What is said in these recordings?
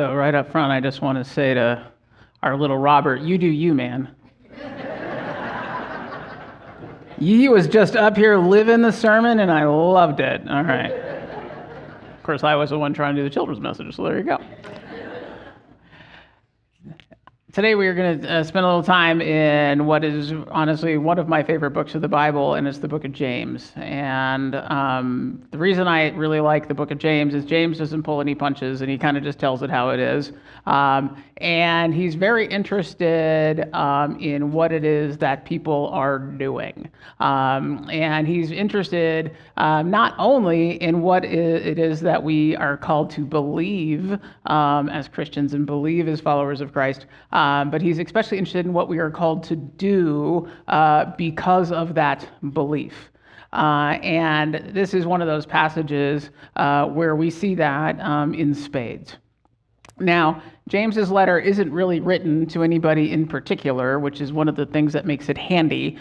So right up front, I just want to say to our little Robert, you do you, man. He was just up here living the sermon, and I loved it. All right. Of course, I was the one trying to do the children's message, so there you go. Today we are going to spend a little time in what is honestly one of my favorite books of the Bible, and it's the book of James. And the reason I really like the book of James is James doesn't pull any punches, and he kind of just tells it how it is. And he's very interested in what it is that people are doing. And he's interested not only in what it is that we are called to believe as Christians and believe as followers of Christ, but he's especially interested in what we are called to do because of that belief. And this is one of those passages where we see that in spades. Now, James's letter isn't really written to anybody in particular, which is one of the things that makes it handy,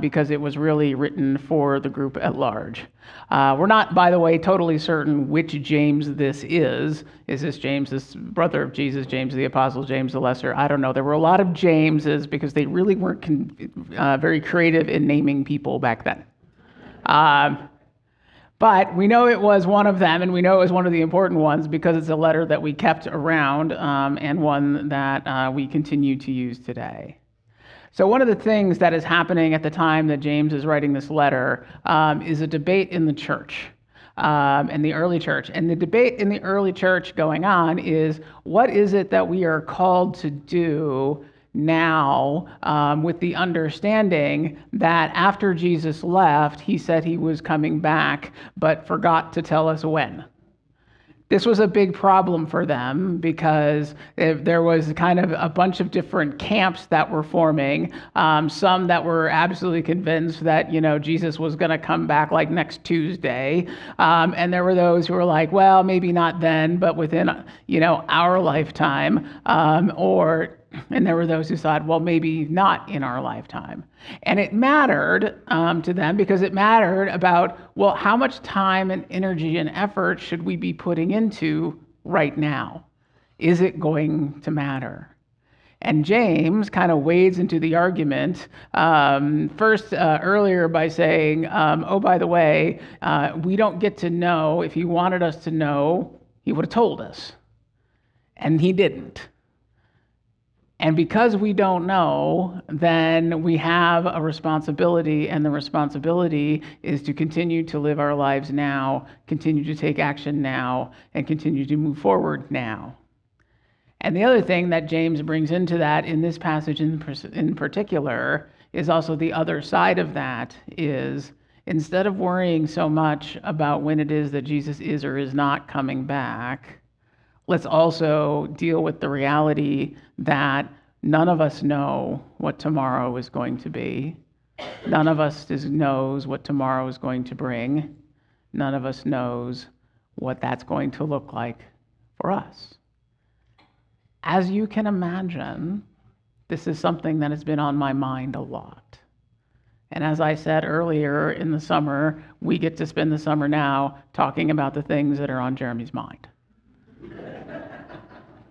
because it was really written for the group at large. We're not, by the way, totally certain which James this is. Is this James, this brother of Jesus, James the Apostle, James the Lesser? I don't know. There were a lot of Jameses because they really weren't very creative in naming people back then. But we know it was one of them, and we know it was one of the important ones because it's a letter that we kept around and one that we continue to use today. So one of the things that is happening at the time that James is writing this letter is a debate in the church, in the early church. And the debate in the early church going on is, what is it that we are called to do now, with the understanding that after Jesus left, he said he was coming back, but forgot to tell us when. This was a big problem for them because there was kind of a bunch of different camps that were forming. Some that were absolutely convinced that, Jesus was going to come back like next Tuesday. And there were those who were like, well, maybe not then, but within, our lifetime. And there were those who thought, well, maybe not in our lifetime. And it mattered to them because it mattered about, well, how much time and energy and effort should we be putting into right now? Is it going to matter? And James kind of wades into the argument earlier by saying, oh, by the way, we don't get to know. If he wanted us to know, he would have told us. And he didn't. And because we don't know, then we have a responsibility, and the responsibility is to continue to live our lives now, continue to take action now, and continue to move forward now. And the other thing that James brings into that in this passage in particular is also the other side of that is, instead of worrying so much about when it is that Jesus is or is not coming back, let's also deal with the reality that none of us know what tomorrow is going to be. None of us knows what tomorrow is going to bring. None of us knows what that's going to look like for us. As you can imagine, this is something that has been on my mind a lot. And as I said earlier in the summer, we get to spend the summer now talking about the things that are on Jeremy's mind.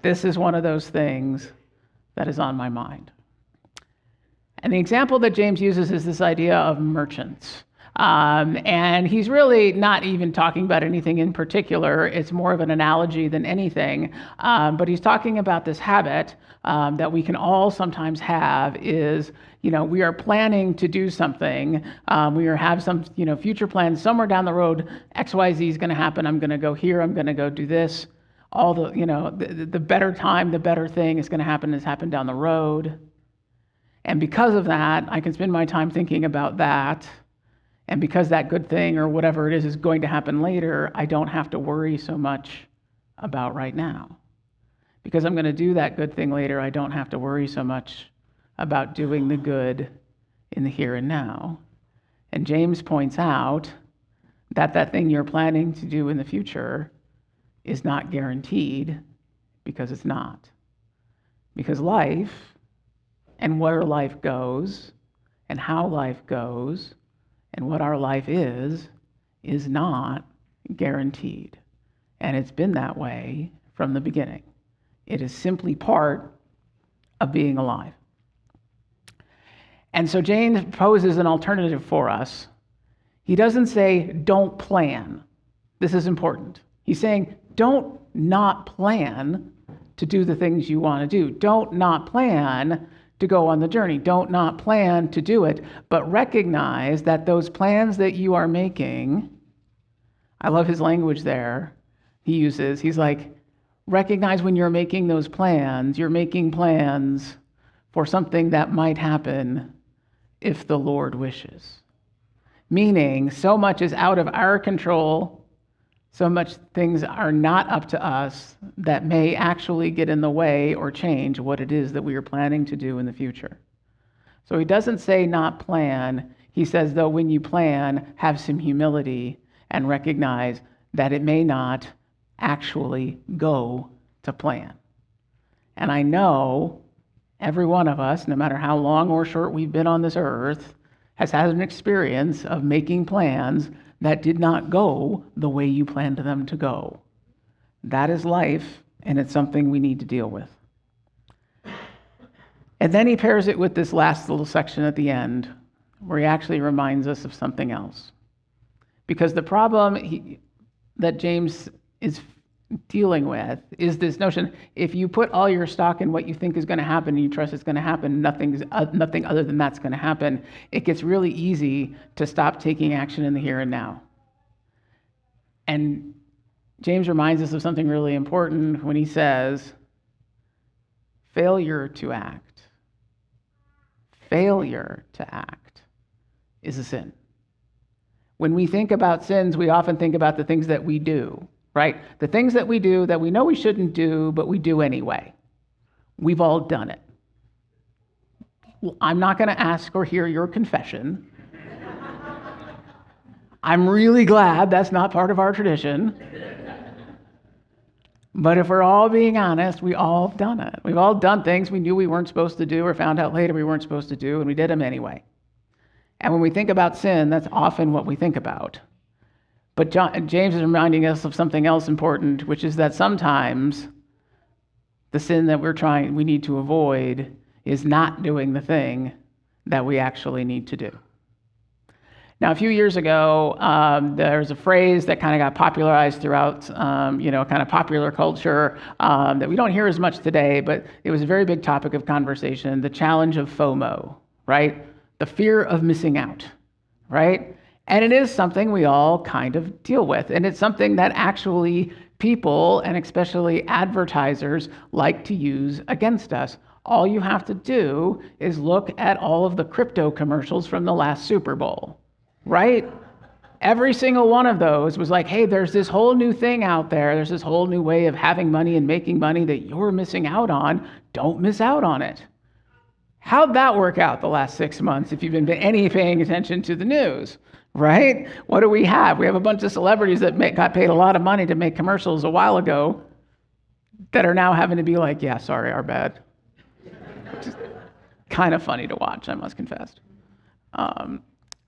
This is one of those things that is on my mind. And the example that James uses is this idea of merchants. And he's really not even talking about anything in particular. It's more of an analogy than anything. But he's talking about this habit that we can all sometimes have is, we are planning to do something. We have some, future plans somewhere down the road. XYZ is going to happen. I'm going to go here. I'm going to go do this. All the, the better time, the better thing is going to happen has happened down the road. And because of that, I can spend my time thinking about that. And because that good thing or whatever it is going to happen later, I don't have to worry so much about right now. Because I'm going to do that good thing later, I don't have to worry so much about doing the good in the here and now. And James points out that that thing you're planning to do in the future is not guaranteed, because it's not. Because life and where life goes and how life goes and what our life is not guaranteed. And it's been that way from the beginning. It is simply part of being alive. And so James poses an alternative for us. He doesn't say, don't plan. This is important. He's saying, don't not plan to do the things you want to do. Don't not plan to go on the journey. Don't not plan to do it, but recognize that those plans that you are making, I love his language there. He uses, he's like, recognize when you're making those plans, you're making plans for something that might happen if the Lord wishes. Meaning, so much is out of our control, so much things are not up to us that may actually get in the way or change what it is that we are planning to do in the future. So he doesn't say not plan. He says, though, when you plan, have some humility and recognize that it may not actually go to plan. And I know every one of us, no matter how long or short we've been on this earth, has had an experience of making plans that did not go the way you planned them to go. That is life, and it's something we need to deal with. And then he pairs it with this last little section at the end, where he actually reminds us of something else. Because the problem that James is dealing with is this notion, if you put all your stock in what you think is going to happen and you trust it's going to happen, nothing other than that's going to happen, it gets really easy to stop taking action in the here and now. And James reminds us of something really important when he says, failure to act is a sin. When we think about sins, we often think about the things that we do, right? The things that we do that we know we shouldn't do, but we do anyway. We've all done it. I'm not going to ask or hear your confession. I'm really glad that's not part of our tradition. But if we're all being honest, we all have done it. We've all done things we knew we weren't supposed to do or found out later we weren't supposed to do, and we did them anyway. And when we think about sin, that's often what we think about. But James is reminding us of something else important, which is that sometimes the sin that we need to avoid is not doing the thing that we actually need to do. Now, a few years ago, there was a phrase that kind of got popularized throughout, kind of popular culture that we don't hear as much today, but it was a very big topic of conversation, the challenge of FOMO, right? The fear of missing out, right? And it is something we all kind of deal with. And it's something that actually people, and especially advertisers, like to use against us. All you have to do is look at all of the crypto commercials from the last Super Bowl. Right? Every single one of those was like, hey, there's this whole new thing out there. There's this whole new way of having money and making money that you're missing out on. Don't miss out on it. How'd that work out the last 6 months if you've been paying attention to the news? Right? What do we have? We have a bunch of celebrities that got paid a lot of money to make commercials a while ago that are now having to be like, yeah, sorry, our bad. Which is kind of funny to watch, I must confess.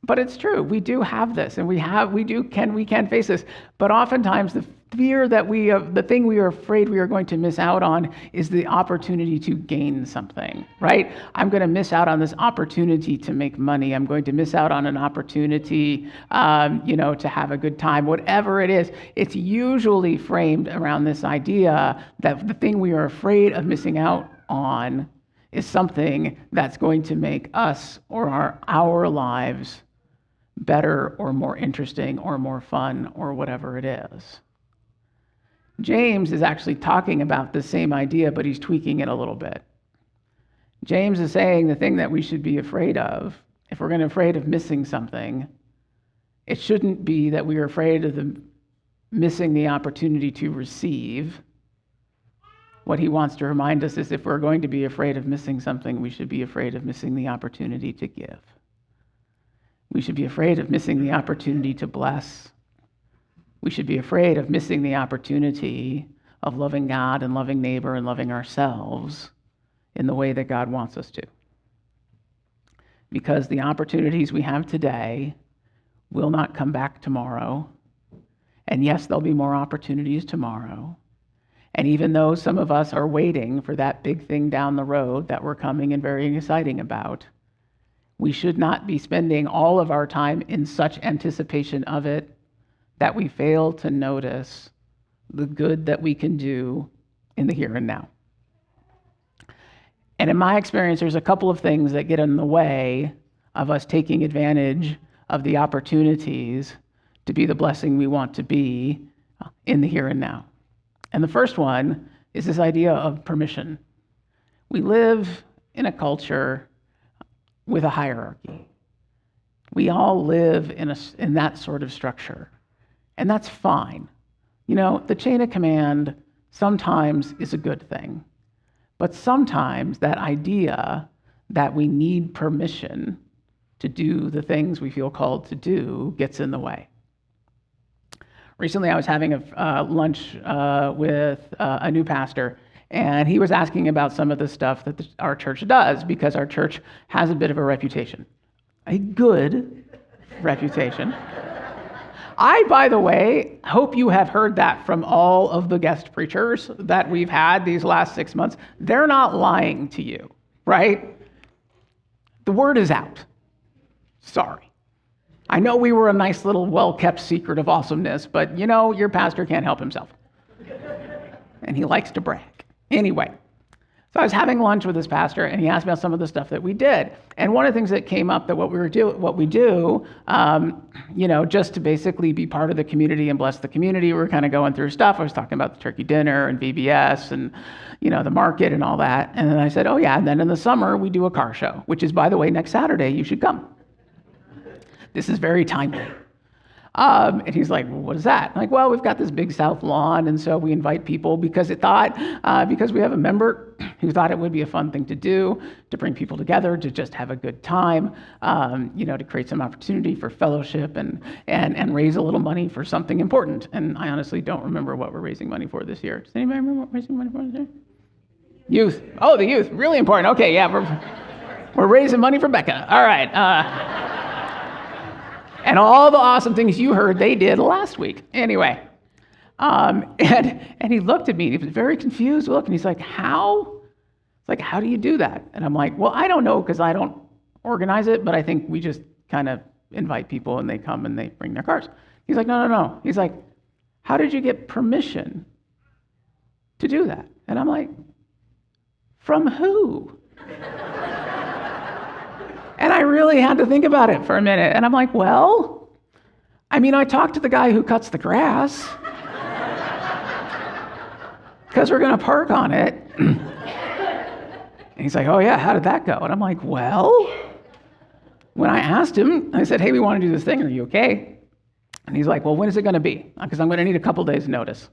But it's true. We do have this, and we can face this. But oftentimes, the fear that the thing we are afraid we are going to miss out on is the opportunity to gain something, right? I'm going to miss out on this opportunity to make money. I'm going to miss out on an opportunity, to have a good time. Whatever it is, it's usually framed around this idea that the thing we are afraid of missing out on is something that's going to make us or our lives better or more interesting or more fun or whatever it is. James is actually talking about the same idea, but he's tweaking it a little bit. James is saying the thing that we should be afraid of, if we're going to be afraid of missing something, it shouldn't be that we are afraid of missing the opportunity to receive. What he wants to remind us is if we're going to be afraid of missing something, we should be afraid of missing the opportunity to give. We should be afraid of missing the opportunity to bless. We should be afraid of missing the opportunity of loving God and loving neighbor and loving ourselves in the way that God wants us to. Because the opportunities we have today will not come back tomorrow. And yes, there'll be more opportunities tomorrow. And even though some of us are waiting for that big thing down the road that we're coming and very exciting about, we should not be spending all of our time in such anticipation of it that we fail to notice the good that we can do in the here and now. And in my experience, there's a couple of things that get in the way of us taking advantage of the opportunities to be the blessing we want to be in the here and now. And the first one is this idea of permission. We live in a culture with a hierarchy. We all live in that sort of structure, and that's fine. You know, the chain of command sometimes is a good thing, but sometimes that idea that we need permission to do the things we feel called to do gets in the way. Recently, I was having a lunch with a new pastor, and he was asking about some of the stuff that our church does, because our church has a bit of a reputation, a good reputation. I, by the way, hope you have heard that from all of the guest preachers that we've had these last 6 months. They're not lying to you, right? The word is out. Sorry. I know we were a nice little well-kept secret of awesomeness, but you know, your pastor can't help himself. And he likes to brag. Anyway, so I was having lunch with this pastor, and he asked me about some of the stuff that we did. And one of the things that came up that what we do, just to basically be part of the community and bless the community, we were kind of going through stuff. I was talking about the turkey dinner and VBS and, the market and all that. And then I said, oh yeah, and then in the summer we do a car show, which is, by the way, next Saturday, you should come. This is very timely. And he's like, well, what is that? I'm like, well, we've got this big south lawn, and so we invite people because we have a member who thought it would be a fun thing to do, to bring people together, to just have a good time, to create some opportunity for fellowship and raise a little money for something important. And I honestly don't remember what we're raising money for this year. Does anybody remember what we're raising money for this year? Youth. Oh, the youth. Really important. Okay, yeah, we're raising money for Becca. All right. And all the awesome things you heard they did last week. Anyway, and he looked at me, and he was very confused look, and he's like, how? It's like, how do you do that? And I'm like, well, I don't know, because I don't organize it, but I think we just kind of invite people, and they come, and they bring their cars. He's like, no. He's like, how did you get permission to do that? And I'm like, from who? And I really had to think about it for a minute. And I'm like, well, I talked to the guy who cuts the grass, because we're going to park on it. And he's like, oh yeah, how did that go? And I'm like, well, when I asked him, I said, hey, we want to do this thing. Are you okay? And he's like, well, when is it going to be? Because I'm going to need a couple days notice.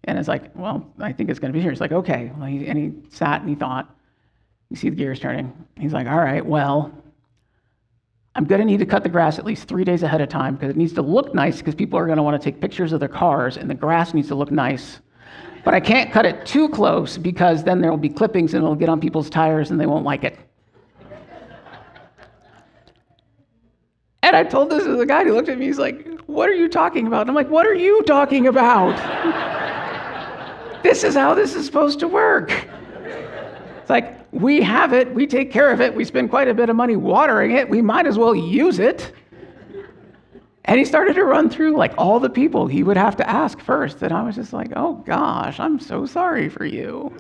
And it's like, well, I think it's going to be here. He's like, okay. And he sat and he thought. You see the gears turning. He's like, all right, well, I'm going to need to cut the grass at least 3 days ahead of time, because it needs to look nice, because people are going to want to take pictures of their cars, and the grass needs to look nice. But I can't cut it too close, because then there will be clippings and it'll get on people's tires and they won't like it. And I told this to the guy, who looked at me, he's like, what are you talking about? And I'm like, what are you talking about? This is how this is supposed to work. It's like, we have it, we take care of it, we spend quite a bit of money watering it, we might as well use it. And he started to run through like all the people he would have to ask first. And I was just like, oh gosh, I'm so sorry for you.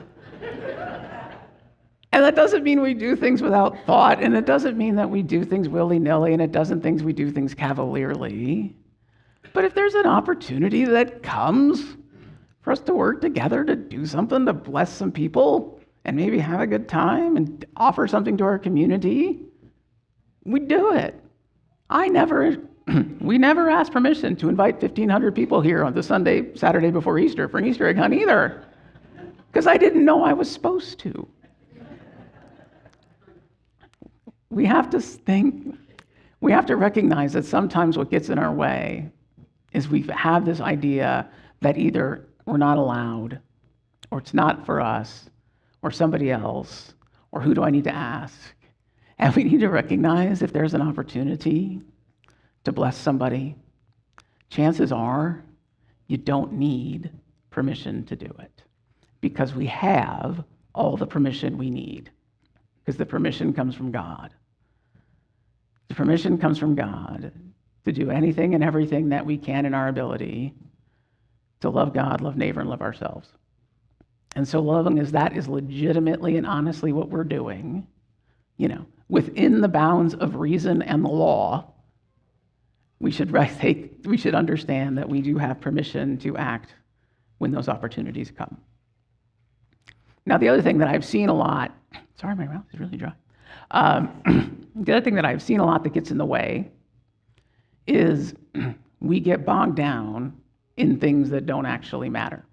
And that doesn't mean we do things without thought, and it doesn't mean that we do things willy-nilly, and it doesn't mean we do things cavalierly. But if there's an opportunity that comes for us to work together to do something to bless some people, and maybe have a good time and offer something to our community, we do it. We never asked permission to invite 1,500 people here on the Saturday before Easter for an Easter egg hunt either, because I didn't know I was supposed to. We have to recognize that sometimes what gets in our way is we have this idea that either we're not allowed, or it's not for us, or somebody else, or who do I need to ask? And we need to recognize if there's an opportunity to bless somebody, chances are you don't need permission to do it. because we have all the permission we need, because the permission comes from God. The permission comes from God to do anything and everything that we can in our ability to love God, love neighbor, and love ourselves. And so loving as that is legitimately and honestly what we're doing, within the bounds of reason and the law, we should understand that we do have permission to act when those opportunities come. Now, the other thing that I've seen a lot, sorry, my mouth is really dry. The other thing that I've seen a lot that gets in the way is we get bogged down in things that don't actually matter.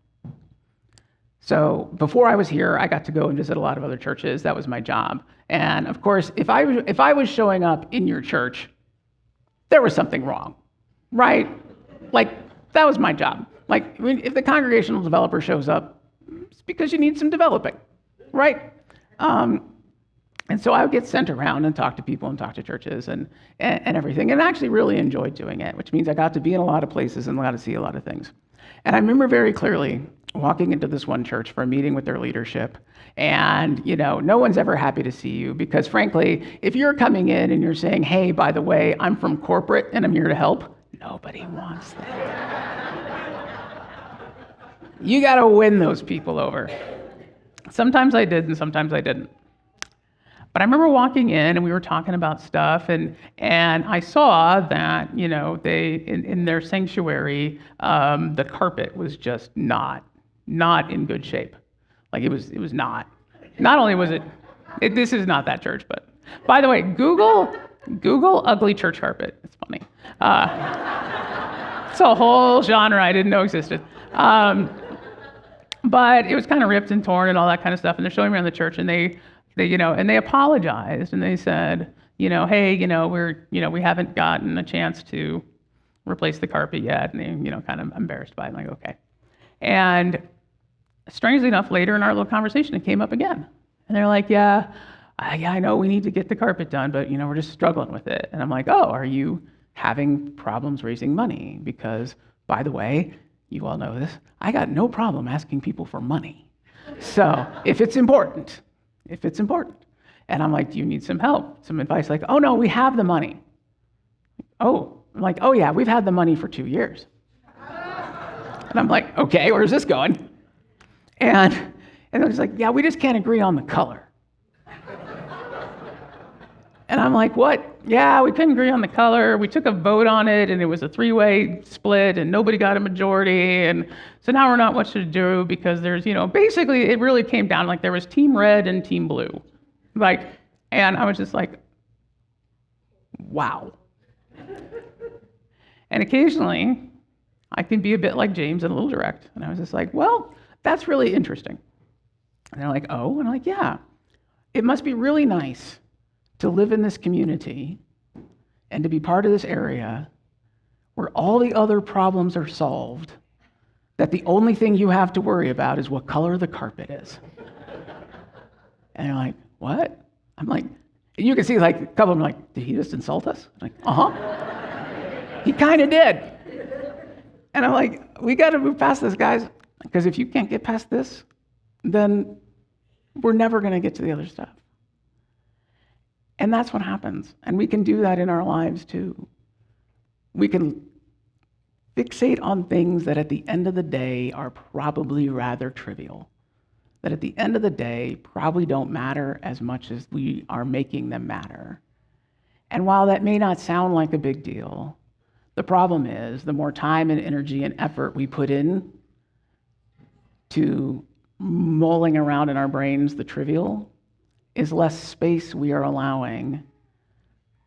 So before I was here, I got to go and visit a lot of other churches. That was my job. And of course, if I was showing up in your church, there was something wrong, right? Like, that was my job. Like, if the congregational developer shows up, it's because you need some developing, right? And so I would get sent around and talk to people and talk to churches and everything, and I actually really enjoyed doing it, which means I got to be in a lot of places and got to see a lot of things. And I remember very clearly walking into this one church for a meeting with their leadership, and no one's ever happy to see you because, frankly, if you're coming in and you're saying, hey, by the way, I'm from corporate and I'm here to help, nobody wants that. You got to win those people over. Sometimes I did and sometimes I didn't. But I remember walking in and we were talking about stuff, and I saw that, they, in their sanctuary, the carpet was just not in good shape. Like, it was not. Not only was this is not that church, but by the way, Google ugly church carpet. It's funny. It's a whole genre I didn't know existed. But it was kind of ripped and torn and all that kind of stuff. And they're showing me around the church, and they apologized, and they said, hey, we haven't gotten a chance to replace the carpet yet, and they, kind of embarrassed by it. I'm like, okay. And strangely enough, later in our little conversation, it came up again, and they're like, yeah, I know we need to get the carpet done, but we're just struggling with it. And I'm like, oh, are you having problems raising money? Because, by the way, you all know this, I got no problem asking people for money. So if it's important. And I'm like, do you need some help, some advice? Like, oh, no, we have the money. Oh, I'm like, oh, yeah, we've had the money for 2 years. And I'm like, okay, where's this going? And it was like, yeah, we just can't agree on the color. And I'm like, what? Yeah, we couldn't agree on the color. We took a vote on it, and it was a 3-way split, and nobody got a majority. And so now we're not much to do because there's, basically it really came down like there was team red and team blue. And I was just like, wow. And occasionally, I can be a bit like James and a little direct. And I was just like, well, that's really interesting. And they're like, oh? And I'm like, yeah. It must be really nice to live in this community and to be part of this area where all the other problems are solved, that the only thing you have to worry about is what color the carpet is. And they're like, what? I'm like, you can see like a couple of them are like, did he just insult us? I'm like, uh-huh. He kind of did. And I'm like, we got to move past this, guys, because if you can't get past this, then we're never going to get to the other stuff. And that's what happens. And we can do that in our lives too. We can fixate on things that at the end of the day are probably rather trivial, that at the end of the day probably don't matter as much as we are making them matter. And while that may not sound like a big deal, the problem is the more time and energy and effort we put in to mulling around in our brains the trivial, is less space we are allowing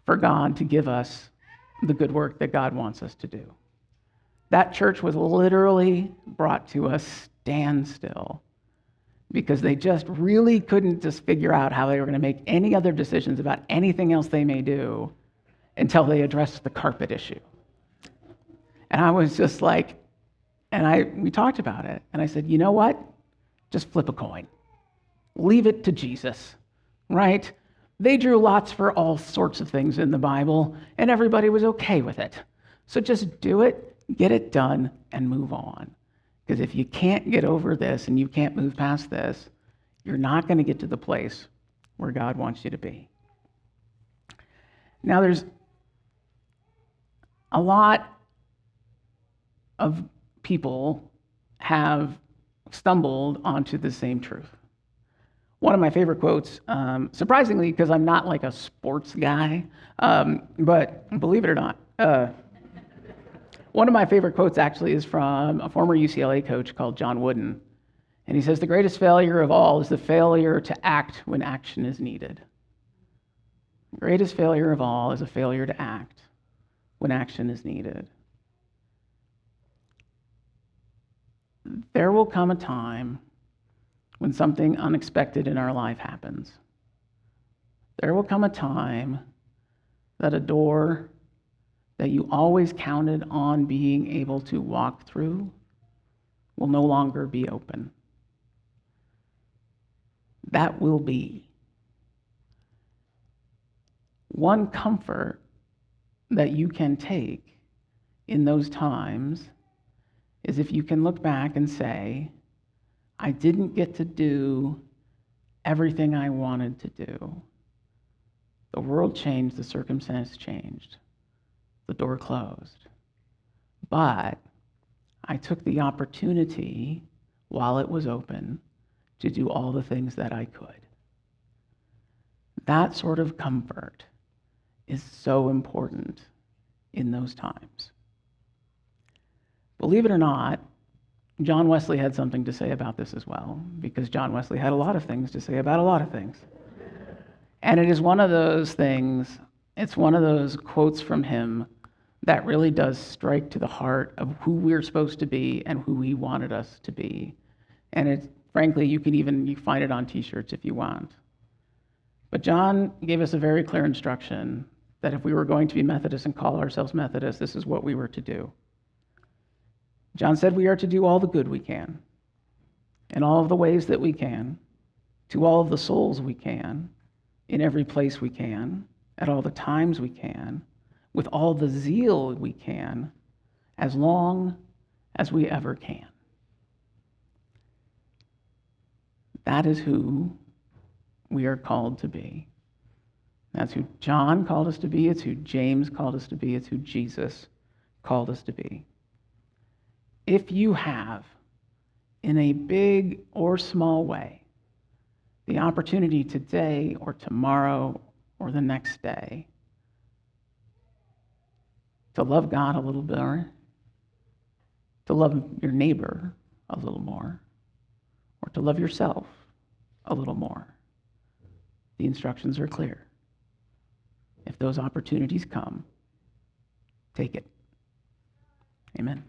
for God to give us the good work that God wants us to do. That church was literally brought to a standstill because they just really couldn't just figure out how they were going to make any other decisions about anything else they may do until they addressed the carpet issue. And I was just like, we talked about it, and I said, you know what? Just flip a coin. Leave it to Jesus. Right? They drew lots for all sorts of things in the Bible, and everybody was okay with it. So just do it, get it done, and move on. Because if you can't get over this and you can't move past this, you're not going to get to the place where God wants you to be. Now, there's a lot of people have stumbled onto the same truth. One of my favorite quotes, surprisingly, because I'm not like a sports guy, but believe it or not, one of my favorite quotes actually is from a former UCLA coach called John Wooden. And he says, the greatest failure of all is the failure to act when action is needed. The greatest failure of all is a failure to act when action is needed. There will come a time when something unexpected in our life happens. There will come a time that a door that you always counted on being able to walk through will no longer be open. That will be. One comfort that you can take in those times is if you can look back and say, I didn't get to do everything I wanted to do. The world changed, the circumstance changed, the door closed. But I took the opportunity while it was open to do all the things that I could. That sort of comfort is so important in those times. Believe it or not, John Wesley had something to say about this as well, because John Wesley had a lot of things to say about a lot of things. And it is one of those things, it's one of those quotes from him that really does strike to the heart of who we're supposed to be and who he wanted us to be. And it's, frankly, you find it on t-shirts if you want. But John gave us a very clear instruction that if we were going to be Methodists and call ourselves Methodists, this is what we were to do. John said we are to do all the good we can, in all of the ways that we can, to all of the souls we can, in every place we can, at all the times we can, with all the zeal we can, as long as we ever can. That is who we are called to be. That's who John called us to be. It's who James called us to be. It's who Jesus called us to be. If you have, in a big or small way, the opportunity today or tomorrow or the next day to love God a little more, to love your neighbor a little more, or to love yourself a little more, the instructions are clear. If those opportunities come, take it. Amen.